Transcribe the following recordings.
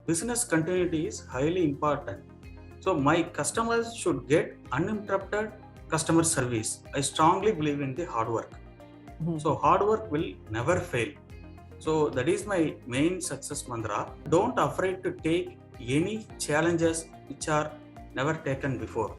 business continuity is highly important. So my customers should get uninterrupted customer service. I strongly believe in the hard work. So hard work will never fail. So that is my main success mantra. Don't afraid to take any challenges which are never taken before.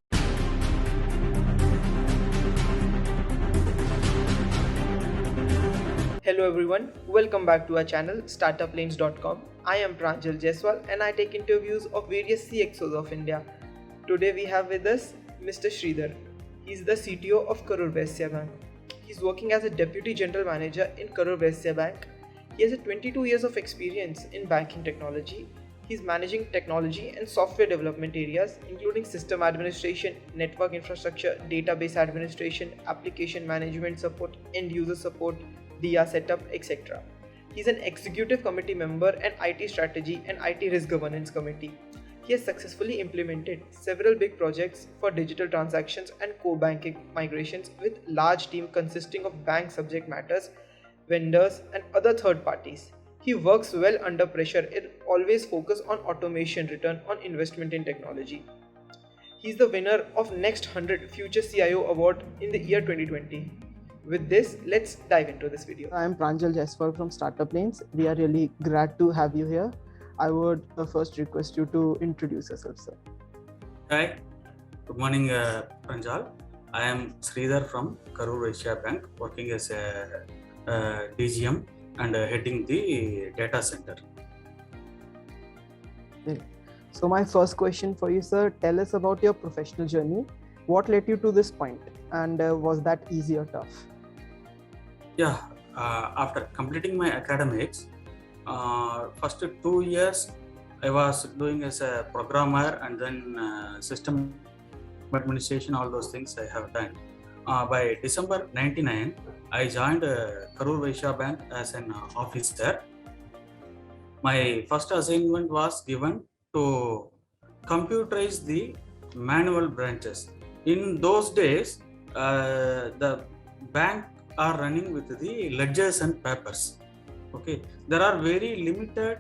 Hello everyone, welcome back to our channel StartupLanes.com. I am Pranjal Jaiswal and I take interviews of various CXOs of India. Today we have with us Mr. Sridhar. He is the CTO of Karur Vysya Bank. He is working as a Deputy General Manager in Karur Vysya Bank. He has 22 years of experience in banking technology. He is managing technology and software development areas including system administration, network infrastructure, database administration, application management support, end user support, DIA setup, etc. He is an executive committee member and IT strategy and IT risk governance committee. He has successfully implemented several big projects for digital transactions and core banking migrations with large team consisting of bank subject matters, vendors and other third parties. He works well under pressure and always focus on automation return on investment in technology. He is the winner of Next 100 Future CIO Award in the year 2020. With this, let's dive into this video. I am Pranjal Jaiswal from StartupLanes. We are really glad to have you here. I would first request you to introduce yourself, sir. Hi, good morning, Pranjal. I am Sridhar from Karur Vysya Bank, working as a DGM and heading the data center. So my first question for you, sir, tell us about your professional journey. What led you to this point, and was that easy or tough? Yeah, after completing my academics, first 2 years I was doing as a programmer and then system administration, all those things I have done. By December 99, I joined Karur Vysya Bank as an officer. My first assignment was given to computerize the manual branches. In those days, the bank are running with the ledgers and papers. Okay, there are very limited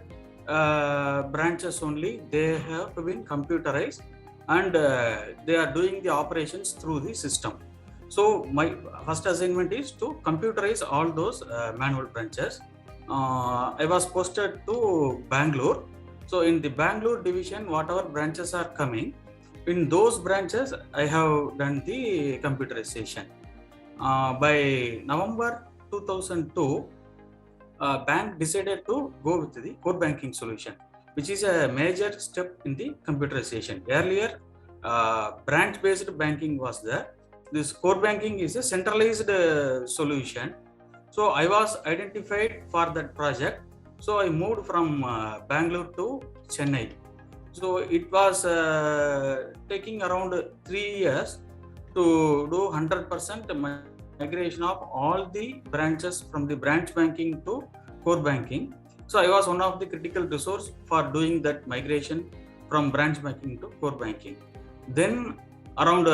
branches only. They have been computerized and they are doing the operations through the system. So my first assignment is to computerize all those manual branches. I was posted to Bangalore. So in the Bangalore division, whatever branches are coming, in those branches, I have done the computerization. By November 2002, bank decided to go with the core banking solution, which is a major step in the computerization. Earlier, branch-based banking was there. This core banking is a centralized solution. So I was identified for that project. So I moved from Bangalore to Chennai. So it was taking around 3 years to do 100% migration of all the branches from the branch banking to core banking. So I was one of the critical resource for doing that migration from branch banking to core banking. Then around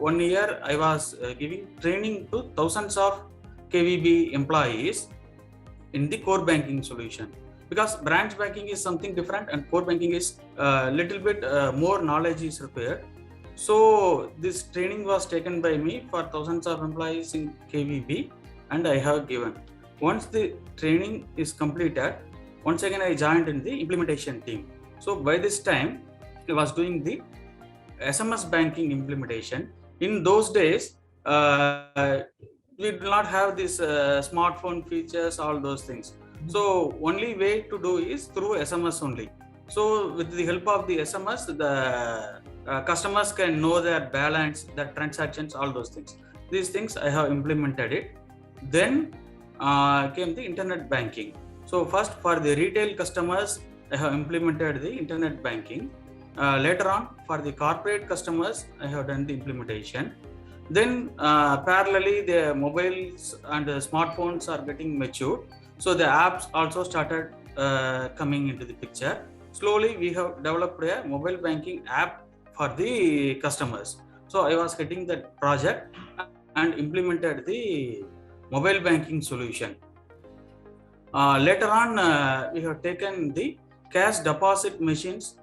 1 year, I was giving training to thousands of KVB employees in the core banking solution. Because branch banking is something different and core banking is a little bit more knowledge is required. So this training was taken by me for thousands of employees in KVB and I have given. Once the training is completed, once again I joined in the implementation team. So by this time, I was doing the SMS banking implementation. In those days, we do not have this smartphone features, all those things. So only way to do is through SMS only. So with the help of the SMS, the customers can know their balance, their transactions, all those things. These things I have implemented it. Then came the internet banking. So first for the retail customers, I have implemented the internet banking. Later on for the corporate customers, I have done the implementation. Then parallelly the mobiles and the smartphones are getting matured. So the apps also started coming into the picture. Slowly we have developed a mobile banking app for the customers. So I was getting that project and implemented the mobile banking solution. Later on, we have taken the cash deposit machines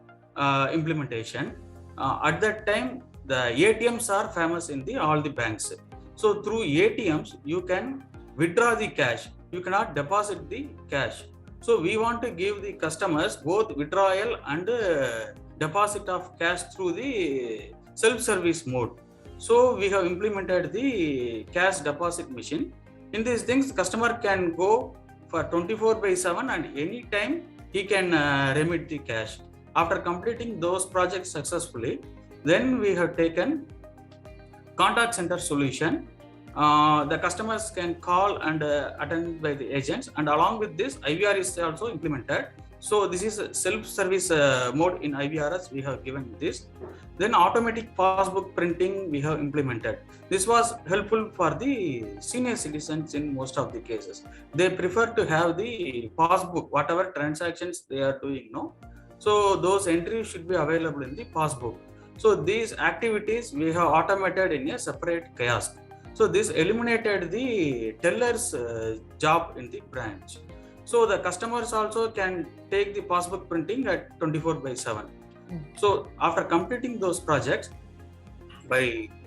implementation. At that time, the ATMs are famous in all the banks. So through ATMs, you can withdraw the cash. You cannot deposit the cash. So we want to give the customers both withdrawal and deposit of cash through the self-service mode. So we have implemented the cash deposit machine. In these things, customer can go for 24/7 and anytime he can remit the cash. After completing those projects successfully, then we have taken contact center solution. The customers can call and attend by the agents, and along with this, IVR is also implemented. So this is a self-service mode in IVRS. We have given this. Then automatic passbook printing we have implemented. This was helpful for the senior citizens in most of the cases. They prefer to have the passbook, whatever transactions they are doing. No, so those entries should be available in the passbook. So these activities we have automated in a separate kiosk. So this eliminated the teller's job in the branch. So the customers also can take the passbook printing at 24/7. So after completing those projects, by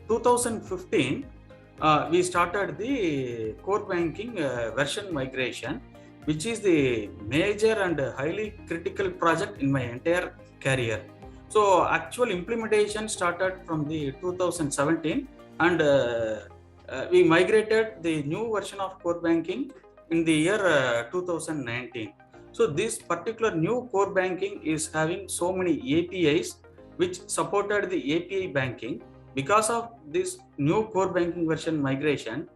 2015, we started the core banking version migration, which is the major and highly critical project in my entire career. So actual implementation started from the 2017, and we migrated the new version of core banking in the year 2019. So this particular new core banking is having so many APIs which supported the API banking. Because of this new core banking version migration,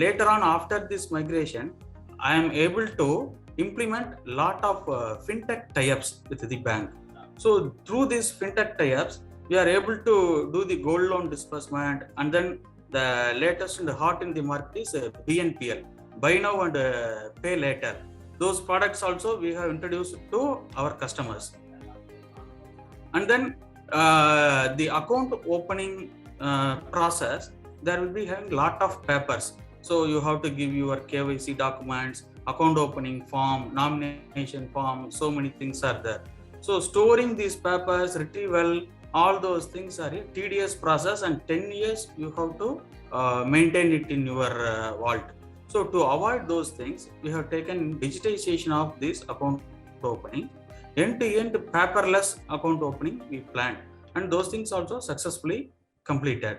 later on after this migration, I am able to implement a lot of fintech tie-ups with the bank. So through these fintech tie-ups, we are able to do the gold loan disbursement, and then the latest and hot in the market is BNPL, buy now and pay later. Those products also we have introduced to our customers. And then the account opening process, there will be having lot of papers. So you have to give your KYC documents, account opening form, nomination form, so many things are there. So storing these papers, retrieval, all those things are a tedious process, and 10 years you have to maintain it in your vault. So to avoid those things, we have taken digitization of this account opening. End-to-end paperless account opening we planned, and those things also successfully completed.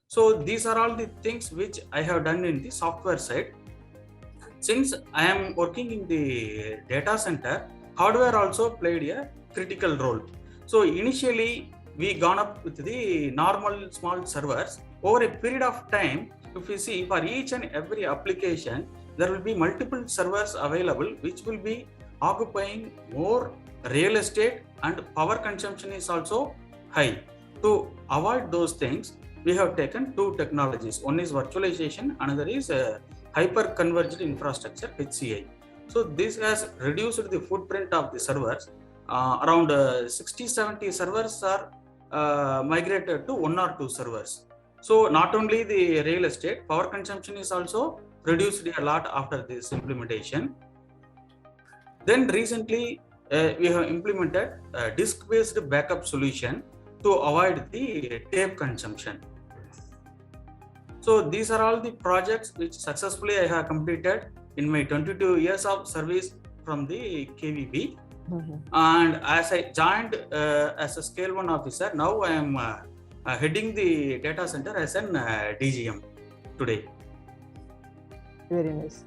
So these are all the things which I have done in the software side. Since I am working in the data center, hardware also played a critical role. So initially we gone up with the normal small servers. Over a period of time, if you see, for each and every application, there will be multiple servers available which will be occupying more real estate, and power consumption is also high. To avoid those things, we have taken two technologies. One is virtualization, another is hyper-converged infrastructure, HCI. So this has reduced the footprint of the servers. Around 60-70 servers are migrated to 1 or 2 servers. So not only the real estate, power consumption is also reduced a lot after this implementation. Then recently we have implemented a disk-based backup solution to avoid the tape consumption. So these are all the projects which successfully I have completed in my 22 years of service from the KVB. And as I joined as a Scale 1 officer, now I am heading the data center as an DGM today. Very nice.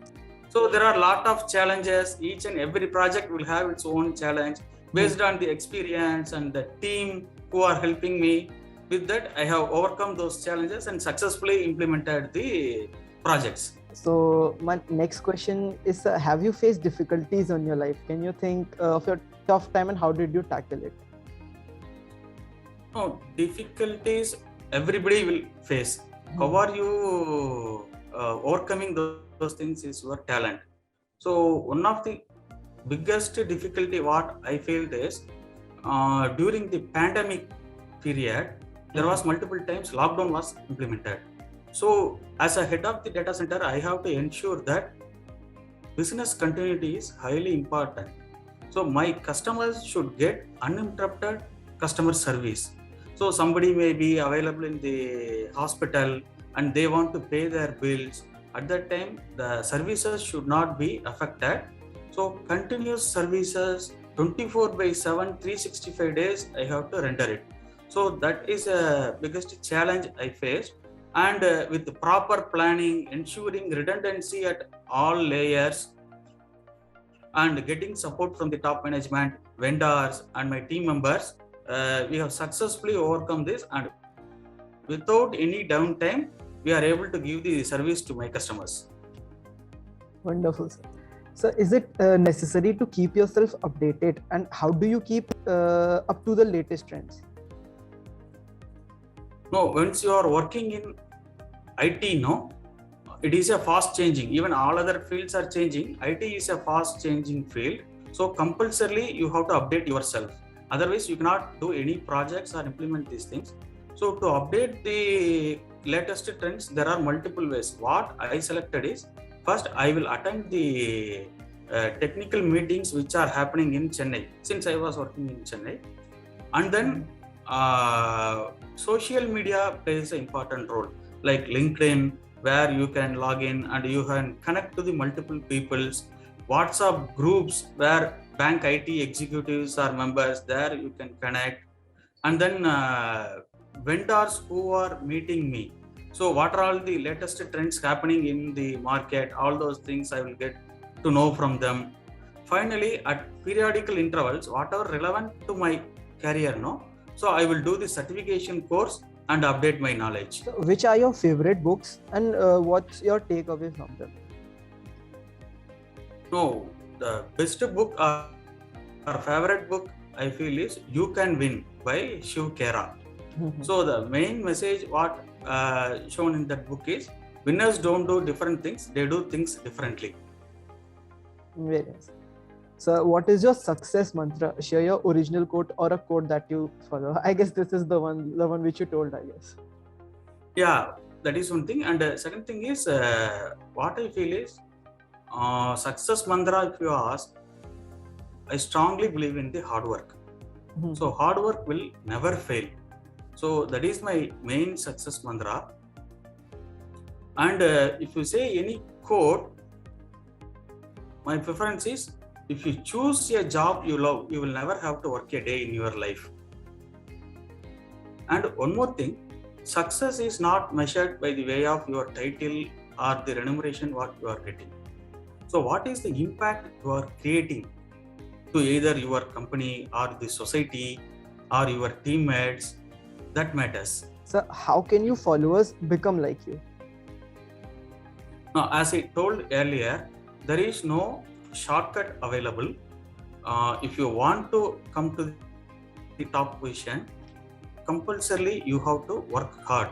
So there are a lot of challenges. Each and every project will have its own challenge based on the experience and the team who are helping me. With that, I have overcome those challenges and successfully implemented the projects. So my next question is, have you faced difficulties in your life? Can you think of your tough time and how did you tackle it? No, difficulties everybody will face. How are you overcoming those things is your talent. So one of the biggest difficulty what I felt is during the pandemic period, there was multiple times lockdown was implemented. So as a head of the data center, I have to ensure that business continuity is highly important. So my customers should get uninterrupted customer service. So somebody may be available in the hospital and they want to pay their bills. At that time, the services should not be affected. So continuous services 24/7, 365 days, I have to render it. So that is the biggest challenge I faced. And with the proper planning, ensuring redundancy at all layers, and getting support from the top management, vendors, and my team members, we have successfully overcome this, and without any downtime, we are able to give the service to my customers. Wonderful, sir. So, is it necessary to keep yourself updated, and how do you keep up to the latest trends? No, once you are working in IT, no, it is a fast changing. Even all other fields are changing. IT is a fast changing field. So compulsorily you have to update yourself. Otherwise you cannot do any projects or implement these things. So to update the latest trends, there are multiple ways. What I selected is, first I will attend the technical meetings which are happening in Chennai, since I was working in Chennai. And then social media plays an important role, like LinkedIn, where you can log in and you can connect to the multiple peoples. WhatsApp groups where bank IT executives are members, there you can connect. And then vendors who are meeting me. So what are all the latest trends happening in the market, all those things I will get to know from them. Finally, at periodical intervals, whatever relevant to my career, no? So I will do the certification course and update my knowledge. So which are your favorite books, and what's your takeaway from them? No, the best book or favorite book I feel is You Can Win by Shiv Khera. So the main message what shown in that book is, winners don't do different things, they do things differently. Very nice. So what is your success mantra? Share your original quote or a quote that you follow. I guess this is the one which you told, I guess. Yeah, that is one thing. And second thing is, what I feel is, success mantra, if you ask, I strongly believe in the hard work. So hard work will never fail. So that is my main success mantra. And if you say any quote, my preference is, if you choose a job you love, you will never have to work a day in your life. And one more thing, success is not measured by the way of your title or the remuneration what you are getting. So what is the impact you are creating to either your company or the society or your teammates? That matters. So how can your followers become like you? Now, as I told earlier, there is no shortcut available. If you want to come to the top position, compulsorily you have to work hard,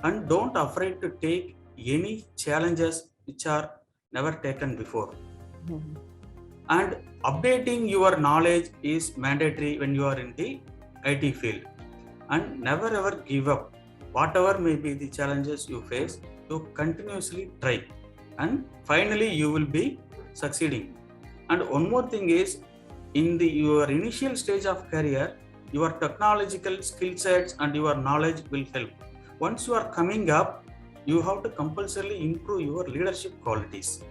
and don't afraid to take any challenges which are never taken before. And updating your knowledge is mandatory when you are in the IT field. And never ever give up. Whatever may be the challenges you face, you continuously try, and finally you will be succeeding. And one more thing is, in your initial stage of career, your technological skill sets and your knowledge will help. Once you are coming up, you have to compulsorily improve your leadership qualities.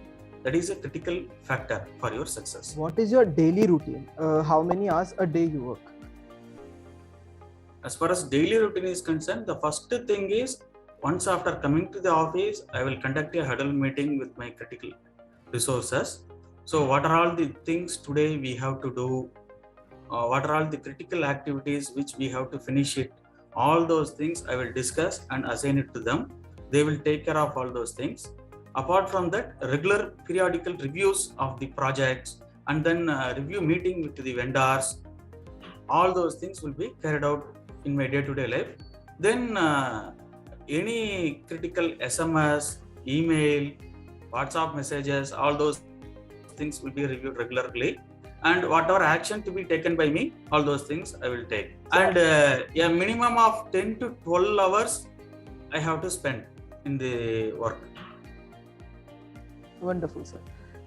That is a critical factor for your success. What is your daily routine? How many hours a day you work? As far as daily routine is concerned, the first thing is, once after coming to the office, I will conduct a huddle meeting with my critical resources. So what are all the things today we have to do? What are all the critical activities which we have to finish it? All those things I will discuss and assign it to them. They will take care of all those things. Apart from that, regular periodical reviews of the projects, and then review meeting with the vendors. All those things will be carried out in my day-to-day life. Then any critical SMS, email, WhatsApp messages, all those things will be reviewed regularly, and whatever action to be taken by me, all those things I will take. And a minimum of 10 to 12 hours I have to spend in the work. Wonderful, sir.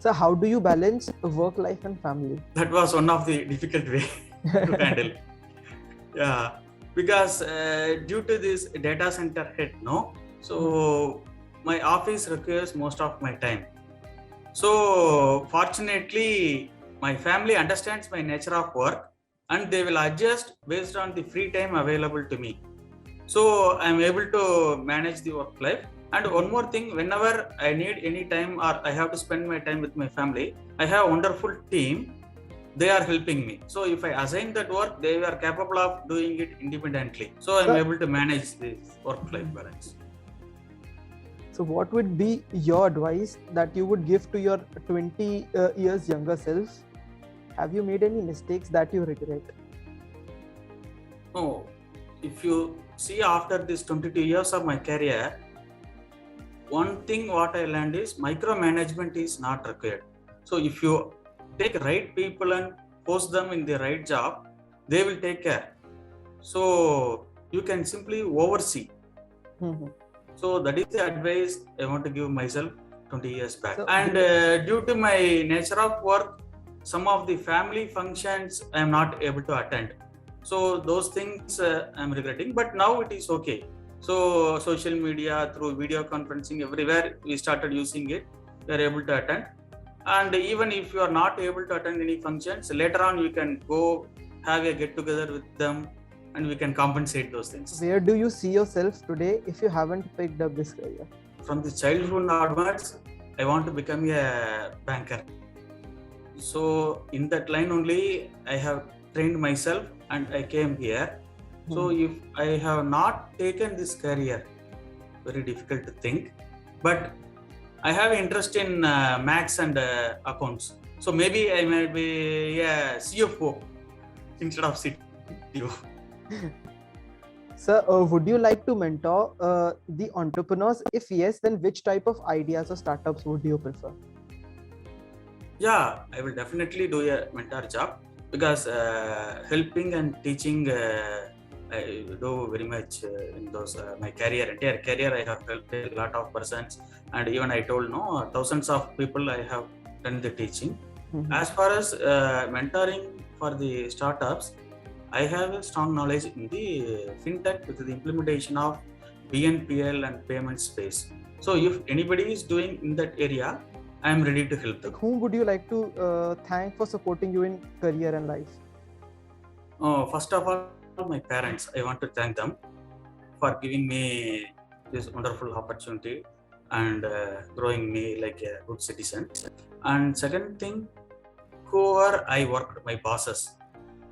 So how do you balance work life and family? That was one of the difficult way to handle. Yeah, because due to this data center head, no, so my office requires most of my time. So fortunately, my family understands my nature of work and they will adjust based on the free time available to me. So I'm able to manage the work life. And one more thing, whenever I need any time or I have to spend my time with my family, I have a wonderful team. They are helping me. So if I assign that work, they are capable of doing it independently. So I'm able to manage this work-life balance. So what would be your advice that you would give to your 20 years younger self? Have you made any mistakes that you regret? No. If you see after this 22 years of my career, one thing what I learned is micromanagement is not required. So if you take right people and post them in the right job, they will take care. So you can simply oversee. So that is the advice I want to give myself 20 years back. And due to my nature of work, some of the family functions I am not able to attend. So those things I am regretting, but now it is okay. So social media, through video conferencing, everywhere we started using it, we are able to attend. And even if you are not able to attend any functions, later on you can go have a get together with them and we can compensate those things. Where do you see yourself today if you haven't picked up this career? From the childhood onwards, I want to become a banker. So in that line only, I have trained myself and I came here. So if I have not taken this career, very difficult to think, but I have interest in maths and accounts. So maybe I may be a CFO instead of CTO. Sir, would you like to mentor the entrepreneurs? If yes, then which type of ideas or startups would you prefer? Yeah, I will definitely do a mentor job because helping and teaching I do very much in those my entire career. I have helped a lot of persons, and even I told thousands of people I have done the teaching. As far as mentoring for the startups, I have a strong knowledge in the fintech with the implementation of BNPL and payment space. So if anybody is doing in that area, I am ready to help them. Whom would you like to thank for supporting you in career and life? First of all, my parents. I want to thank them for giving me this wonderful opportunity and growing me like a good citizen. And second thing, whoever I worked, my bosses,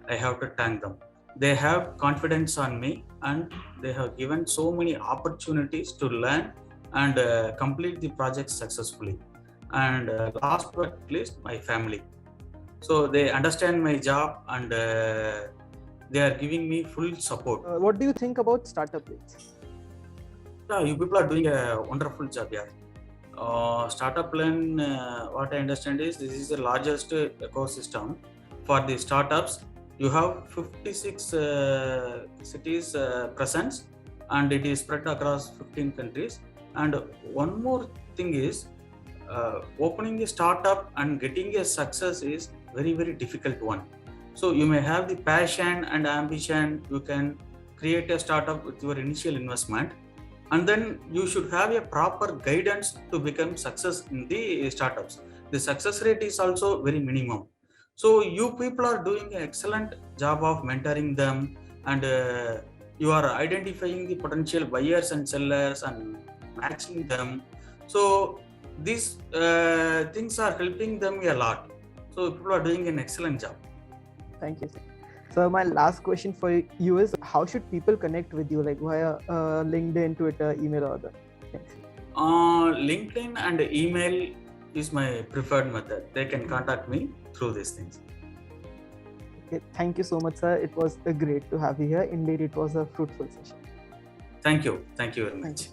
I have to thank them. They have confidence on me and they have given so many opportunities to learn and complete the project successfully. And last but not least, my family. So they understand my job and they are giving me full support. What do you think about StartupLanes? Yeah, you people are doing a wonderful job here. StartupLane, what I understand is this is the largest ecosystem for the startups. You have 56 cities presence and it is spread across 15 countries. And one more thing is opening a startup and getting a success is very, very difficult one. So you may have the passion and ambition, you can create a startup with your initial investment, and then you should have a proper guidance to become success in the startups. The success rate is also very minimum. So you people are doing an excellent job of mentoring them and you are identifying the potential buyers and sellers and matching them. So these things are helping them a lot. So people are doing an excellent job. Thank you, sir. So my last question for you is, how should people connect with you, like via LinkedIn, Twitter, email, or other? Thanks. LinkedIn and email is my preferred method. They can contact me through these things. Okay, thank you so much, sir. It was great to have you here. Indeed, it was a fruitful session. Thank you. Thank you very much.